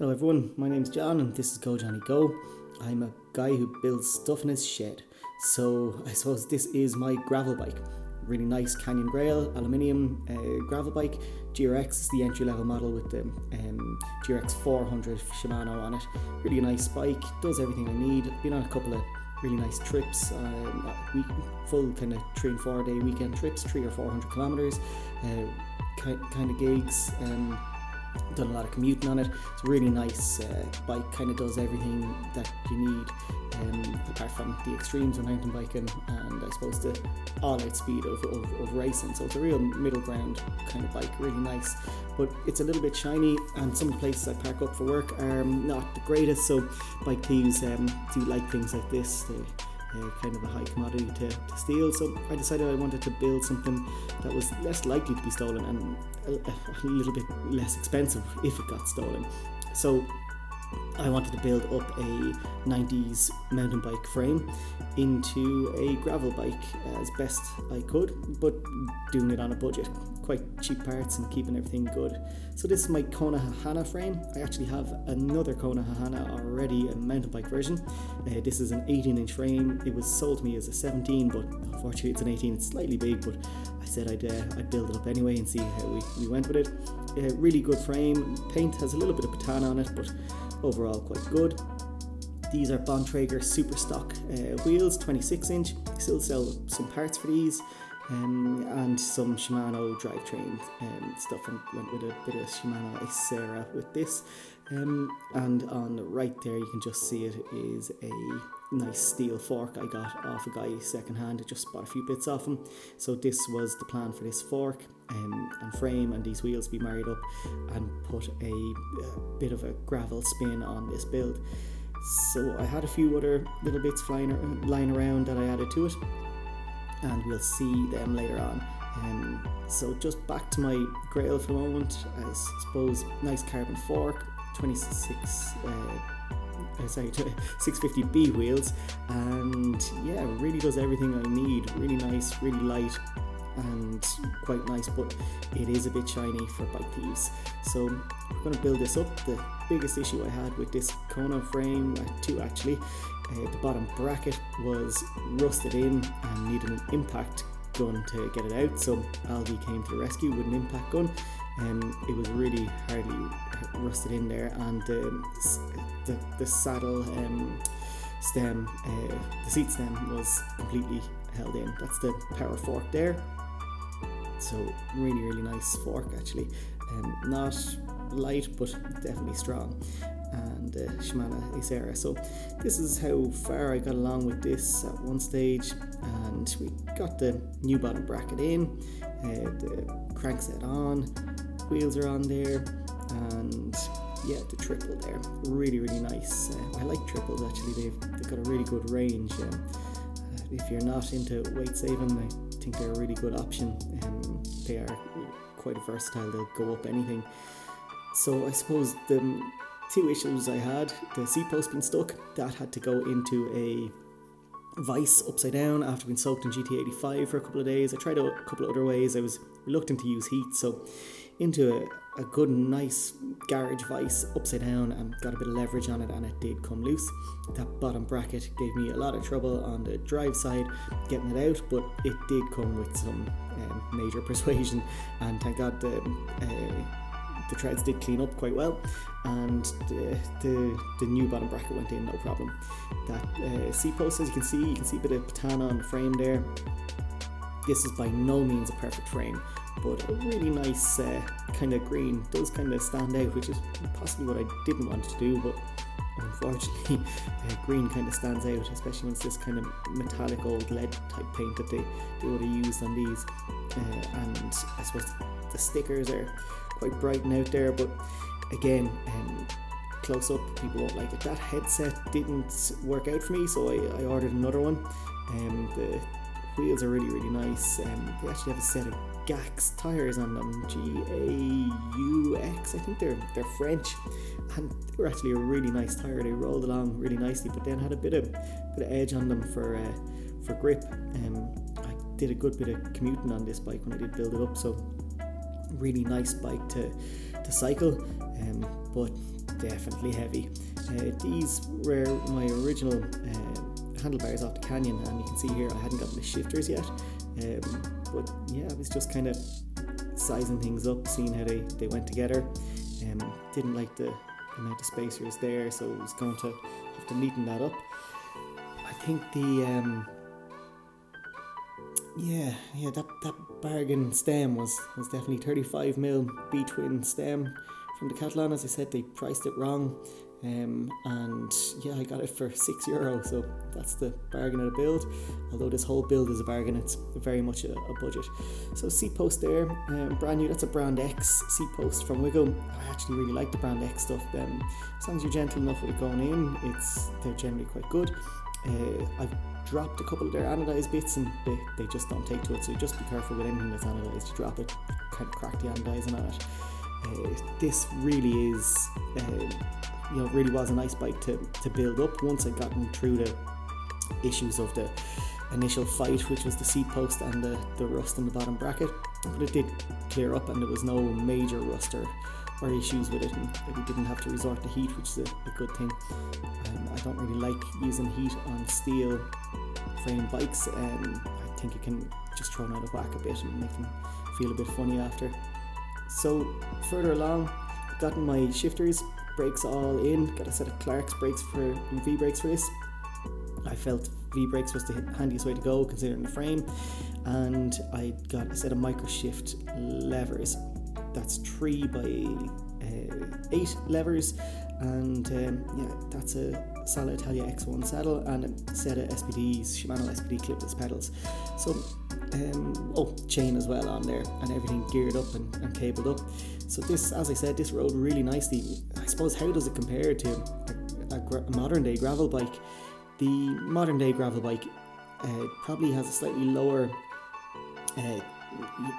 Hello everyone, my name's John and this is Go Johnny Go. I'm a guy who builds stuff in his shed. So I suppose this is my gravel bike. Really nice Canyon Grail aluminium gravel bike. GRX is the entry level model with the GRX 400 Shimano on it. Really nice bike, does everything I need. Been on a couple of really nice trips, full kind of 3 and 4 day weekend trips, 300 or 400 kilometers, kind of gigs. Done a lot of commuting on it. It's a really nice bike, kind of does everything that you need, apart from the extremes of mountain biking and I suppose the all-out speed of racing. So it's a real middle ground kind of bike, really nice. But it's a little bit shiny and some of the places I park up for work are not the greatest, so bike thieves do like things like this. Kind of a high commodity to steal, so I decided I wanted to build something that was less likely to be stolen and a little bit less expensive if it got stolen. So I wanted to build up a 90s mountain bike frame into a gravel bike as best I could, but doing it on a budget. Quite cheap parts and keeping everything good. So this is my Kona Hahanna frame. I actually have another Kona Hahanna already, a mountain bike version. This is an 18-inch frame. It was sold to me as a 17, but unfortunately it's an 18. It's slightly big, but I said I'd build it up anyway and see how we went with it. Really good frame. Paint has a little bit of patina on it, but overall quite good. These are Bontrager super stock wheels, 26-inch. Still sell some parts for these. And some Shimano drivetrain stuff, and went with a bit of Shimano acera with this. And on the right there you can just see it is a nice steel fork I got off a guy second hand. I just bought a few bits off him. So this was the plan for this fork and frame and these wheels be married up and put a bit of a gravel spin on this build. So I had a few other little bits lying around that I added to it, and we'll see them later on. So just back to my Grail for the moment. I suppose nice carbon fork, 650B wheels, and yeah, really does everything I need. Really nice, really light, and quite nice, but it is a bit shiny for bike thieves. So we're going to build this up. The biggest issue I had with this Kona frame, two actually, the bottom bracket was rusted in and needed an impact gun to get it out, so Aldi came to the rescue with an impact gun. It was really hardly rusted in there, and the saddle stem, the seat stem was completely held in. That's the power fork there. So really nice fork actually. Not light but definitely strong, and Shimano acera. So this is how far I got along with this at one stage, and we got the new bottom bracket in, the crankset on, wheels are on there, and yeah, the triple there, really nice. I like triples actually. They've got a really good range. If you're not into weight saving, I think they're a really good option. They are quite versatile, they'll go up anything. So I suppose the two issues I had, the seat post being stuck, that had to go into a vice upside down after being soaked in GT85 for a couple of days. I tried a couple of other ways. I was reluctant to use heat, so into a good nice garage vice upside down, and got a bit of leverage on it, and it did come loose. That bottom bracket gave me a lot of trouble on the drive side getting it out, but it did come with some major persuasion, and thank God the treads did clean up quite well, and the new bottom bracket went in no problem. That seat post, as you can see a bit of patina on the frame there. This is by no means a perfect frame, but a really nice kind of green. Does kind of stand out, which is possibly what I didn't want to do, but unfortunately green kind of stands out, especially when it's this kind of metallic old lead type paint that they would have used on these. And I suppose the stickers are quite bright and out there, but again, close up people won't like it. That headset didn't work out for me, so I ordered another one. The wheels are really nice. They actually have a set of gaux tyres on them, GAUX. I think they're French, and they were actually a really nice tyre. They rolled along really nicely, but then had a bit of edge on them for grip. I did a good bit of commuting on this bike when I did build it up, so really nice bike to cycle, but definitely heavy. These were my original handlebars off the Canyon, and you can see here I hadn't gotten the shifters yet, but yeah, I was just kind of sizing things up, seeing how they went together. Didn't like the amount of spacers there, so I was going to have to neaten that up. I think the that bargain stem was definitely 35mm B-twin stem from Decathlon. As I said, they priced it wrong, and yeah, I got it for €6, so that's the bargain of the build. Although this whole build is a bargain, it's very much a budget. So seat post there, brand new. That's a Brand X seat post from Wiggle. I actually really like the Brand X stuff. As long as you're gentle enough with it going in, they're generally quite good. I've dropped a couple of their anodized bits, and they just don't take to it, so just be careful with anything that's anodized. You drop it, kind of crack the anodizing on it. This really is really was a nice bike to build up once I'd gotten through the issues of the initial fight, which was the seat post and the rust in the bottom bracket. But it did clear up, and there was no major rust or issues with it, and we didn't have to resort to heat, which is a good thing. I don't really like using heat on steel frame bikes. I think it can just throw them out of whack a bit and make them feel a bit funny after. So further along, I've gotten my shifters, brakes all in, got a set of Clarke's brakes for V-brakes for this. I felt V-brakes was the handiest way to go considering the frame, and I got a set of microshift levers. That's 3x8 levers, and yeah, that's a selle Italia X1 saddle and a set of SPDs, Shimano SPD clipless pedals. So chain as well on there, and everything geared up and cabled up. So this, as I said, this rode really nicely. I suppose, how does it compare to a modern day gravel bike? The modern day gravel bike probably has a slightly lower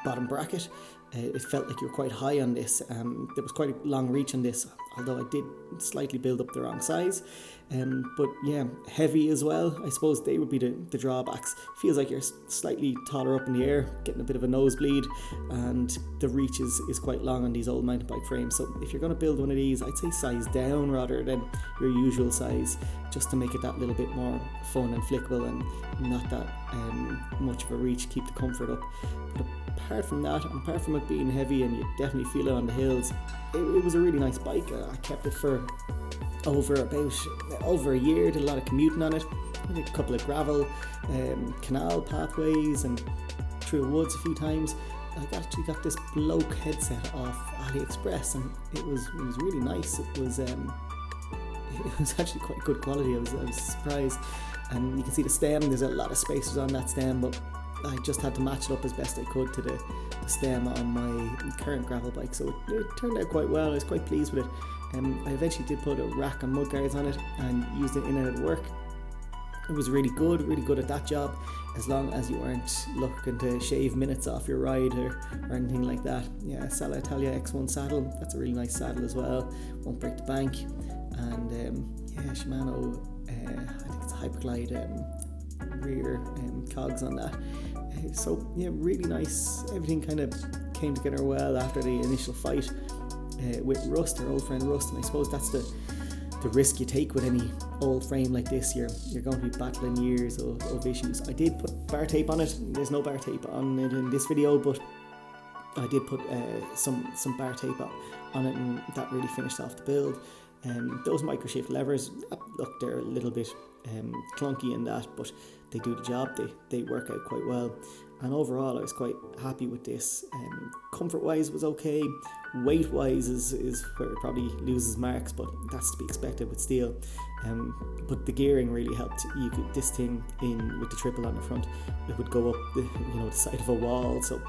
bottom bracket. It felt like you were quite high on this. There was quite a long reach on this, although I did slightly build up the wrong size. But yeah, heavy as well. I suppose they would be the drawbacks. Feels like you're slightly taller up in the air, getting a bit of a nosebleed, and the reach is quite long on these old mountain bike frames. So if you're going to build one of these, I'd say size down rather than your usual size, just to make it that little bit more fun and flickable and not that much of a reach, keep the comfort up. But apart from that, and apart from it being heavy and you definitely feel it on the hills, it was a really nice bike. I kept it for over a year, did a lot of commuting on it. I did a couple of gravel canal pathways and through woods a few times. I actually got this blooke headset off AliExpress, and it was really nice. It was actually quite good quality. I was surprised. And you can see the stem, there's a lot of spacers on that stem, but I just had to match it up as best I could to the stem on my current gravel bike, so it turned out quite well. I was quite pleased with it. I eventually did put a rack and mud guards on it and used it in and out of work. It was really good at that job, as long as you weren't looking to shave minutes off your ride or anything like that. Yeah, selle Italia X1 saddle, that's a really nice saddle as well, won't break the bank. And yeah, Shimano, I think it's a Hyperglide rear cogs on that. So yeah, really nice. Everything kind of came together well after the initial fight with Rust, our old friend Rust, and I suppose that's the risk you take with any old frame like this. You're going to be battling years of issues. I did put bar tape on it. There's no bar tape on it in this video, but I did put some bar tape on it, and that really finished off the build. Those microshift levers, look, they're a little bit clunky in that, but they do the job. They work out quite well, and overall I was quite happy with this. Comfort wise was okay. Weight wise is where it probably loses marks, but that's to be expected with steel. But the gearing really helped. You could, this thing in with the triple on the front, it would go up the side of a wall. So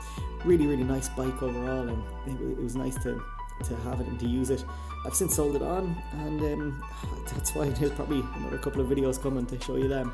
really nice bike overall, and it was nice to have it and to use it. I've since sold it on, and that's why there's probably another couple of videos coming to show you them.